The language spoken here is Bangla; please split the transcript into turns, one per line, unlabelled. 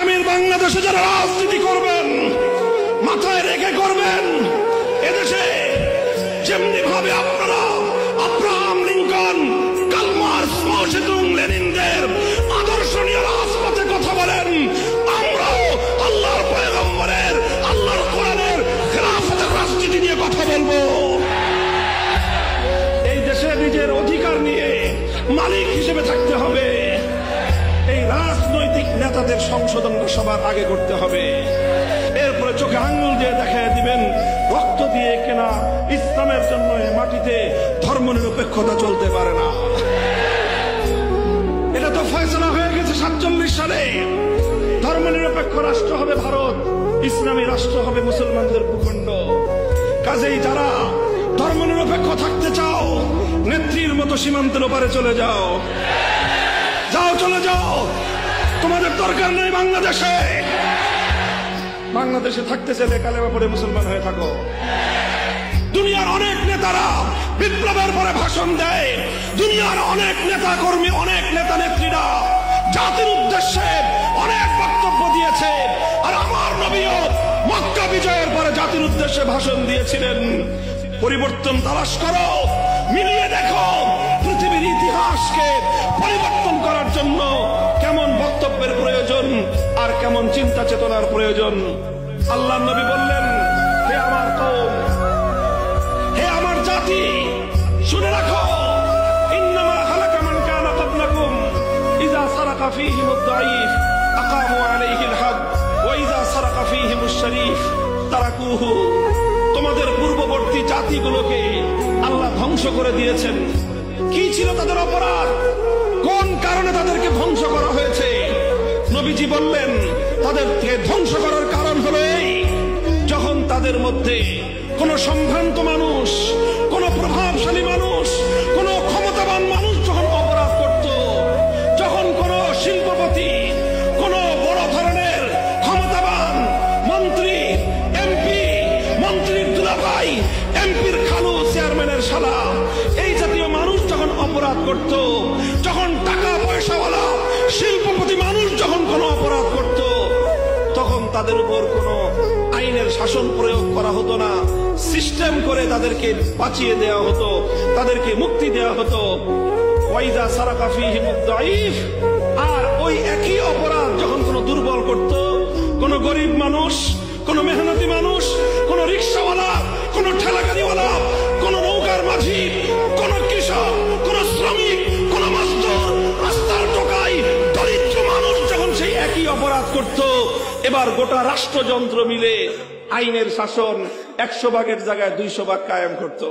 আগামীর বাংলাদেশে যারা রাজনীতি করবেন মাথায় রেখে করবেন। এদেশে যেমনি ভাবে আপনারা আব্রাহাম লিঙ্কন, কার্ল মার্কস, মাও জেদুং, লেনিনদের আদর্শ নিয়ে রাজপথে কথা বলেন, আমরাও আল্লাহর পয়গম্বরের, আল্লাহর কোরআনের খেলাফতের রাজনীতি নিয়ে কথা বলবো। এই দেশে নিজের অধিকার নিয়ে মালিক হিসেবে থাকতে হবে। এই রাজনৈতিক নেতাদের সংশোধনটা সবার আগে করতে হবে। এরপরে চোখে আঙ্গুল দিয়ে দেখায় দিবেন রক্ত দিয়ে কেনা ইসলামের জন্য এই মাটিতে ধর্মনিরপেক্ষতা চলতে পারে না। এটা তো ফয়সালা হয়ে গেছে 47 সালে। ধর্মনিরপেক্ষ রাষ্ট্র হবে ভারত, ইসলামী রাষ্ট্র হবে মুসলমানদের ভূখণ্ড। কাজেই যারা ধর্মনিরপেক্ষ থাকতে চাও, নেত্রীর মতো সীমান্তের ওপারে চলে যাও, যাও চলে যাও। তোমাদের দরকার নেই বাংলাদেশে। বাংলাদেশে থাকতে চাইলে কালেমা পড়ে মুসলমান হয়ে থাকো। দুনিয়ার অনেক নেতারা বিপ্লবের পরে ভাষণ দেয়, দুনিয়ার অনেক নেতা কর্মী, অনেক নেতা নেত্রীরা জাতির উদ্দেশ্যে অনেক বক্তব্য দিয়েছে। আর আমার নবীও মক্কা বিজয়ের পরে জাতির উদ্দেশ্যে ভাষণ দিয়েছিলেন। পরিবর্তন তালাশ করো, মিলিয়ে দেখো পৃথিবীর ইতিহাসকে পরিবর্তন করার জন্য কেমন বক্তব্যের প্রয়োজন আর কেমন চিন্তা চেতনার প্রয়োজন। আল্লাহর নবী বললেন, হে আমার কওম, হে আমার জাতি, শুনে রাখো, ইন্নামা হালাকা মান কানা ক্বাবলাকুম ইযা সারাকা ফীহিমুদ দাঈফ আকামু আলাইহিল হদ ওয়া ইযা সারাকা ফীহিমুশ শরীফ তারাকুহু। তোমাদের পূর্ববর্তী জাতিগুলোকে আল্লাহ ধ্বংস করে দিয়েছেন। কি ছিল তাদের অপরাধ? কোন কারণে তাদেরকে ধ্বংস করা হয়েছে? নবীজি বললেন, তাদেরকে ধ্বংস করার কারণ হলো এই, যখন তাদের মধ্যে কোন সম্ভ্রান্ত মানুষ, কোন প্রভাবশালী মানুষ, কোন ক্ষমতাবান মানুষ যখন অপরাধ করত, যখন কোন শিল্পপতি, কোন বড় ধরনের ক্ষমতাবান মন্ত্রী, এমপি, মন্ত্রীর দুলাভাই, এমপির খালু, চেয়ারম্যানের শালা, এই জাতীয় মানুষ যখন অপরাধ করত, যখন টাকা পয়সাওয়ালা শিল্পপতি মানুষ যখন কোন অপরাধ করত, তখন তাদের উপর কোন আইনের শাসন প্রয়োগ করা হতো না। সিস্টেম করে তাদেরকে বাঁচিয়ে দেওয়া হতো, তাদেরকে মুক্তি দেওয়া হতো। ওয়াইদা সারাকা ফীহিমুদ দাঈফ, আর ওই একই অপরাধ যখন কোন দুর্বল করত, কোন গরিব মানুষ, কোন মেহনতি মানুষ, কোন রিকশাওয়ালা, কোন ঠেলাগাড়িওয়ালা, কোন নৌকার মাঝি, কোন কৃষক, কোন শ্রমিক, কোন মজদুর, রাস্তার টোকাই, দরিদ্র মানুষ যখন সেই একই অপরাধ করত, এবার গোটা রাষ্ট্রযন্ত্র মিলে আইনের শাসন 100 ভাগের জায়গায় 200 ভাগ কায়েম করত।